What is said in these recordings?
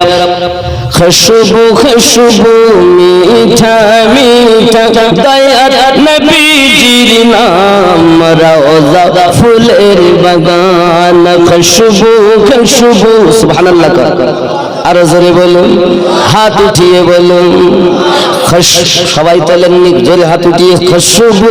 खुशबू खुशबू मीठा मीठा दयार नबीजीर नाम रोज़ा फुलेर बागान खुशबू खुशबू सुबहानाल्लाह का আর জোরে বলুন হাত উঠিয়ে বলুন সবাই তোলেননি জোরে হাত উঠিয়ে খুশবু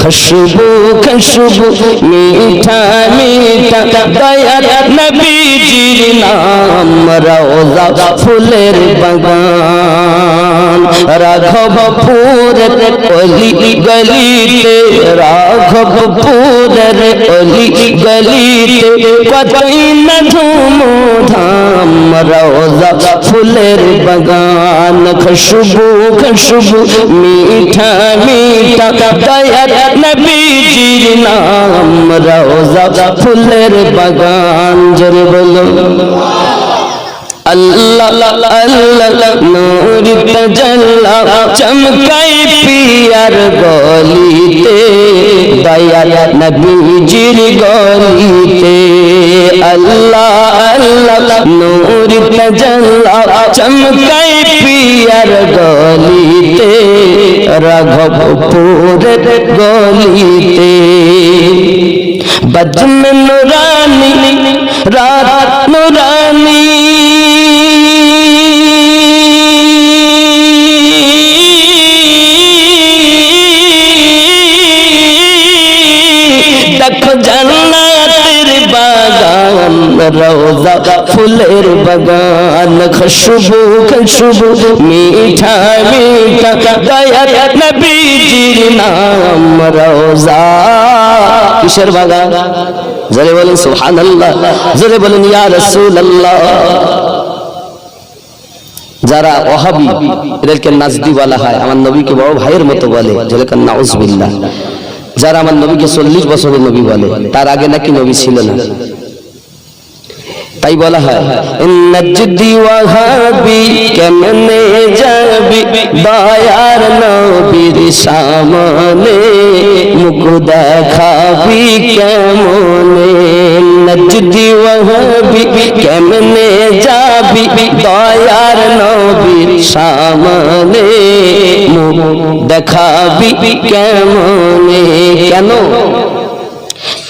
খুশবু খুশবু মিঠা মিঠা দয়ার নবীজির নাম রওজা ফুলের বাগান রাঘবপুরের অলি গলিতে রাঘবপুরের অলি গলিতে কতই না ধুমধাম রওজা ফুলের বাগান খুশবু খুশবু মিঠা মিঠা দয়ার নবীজির নাম রওজা ফুলের বাগান জোরে বলো अल्लाह अल्लाह नूर तजल्ला चमकाई पियर गलीते दयाल नबीजीर गलीते अल्लाह अल्लाह नूर तजल्ला चमकाई पियर गलीते राघवपुर गलीते बजम नूरानी रात नूरानी देखो जन्नतेर बागान रोज़ा फुलेर बागान खुशबू खुशबू मीठा मीठा दयार नबीजीर नाम रोज़ा किसर बागान जरे बोलें सुबहानल्लाह जरे बोलें या रसूलल्लाह যারা ওয়াহাবি এদেরকে নাজদি বলা হয় আমার নবীকে বড় ভাইয়ের মতো বলে যেরকম নাউজুবিল্লাহ যারা আমার নবীকে 40 বছরের নবী বলে তার আগে নাকি নবী ছিল না তাই বলা হয় নাজদি ওয়াহাবি কেমনে যাবি দয়ার নবীর সামনে মুখ দেখাবি কেমনে নাজদি ওয়াহাবি কেমনে যাবি দয়ার নবীর সামনে মুখ দেখাবি কেমনে কেন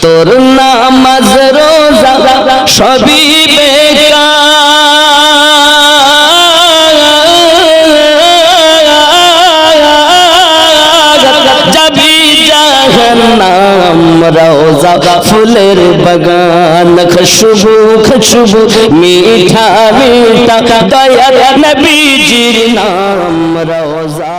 তোর নামাজ রোজা সবই বেকার যাবি জাহান্নাম রওজা ফুলের বাগান খুশবু খুশবু মিঠা মিঠা দয়ার নবীজির নাম রওজা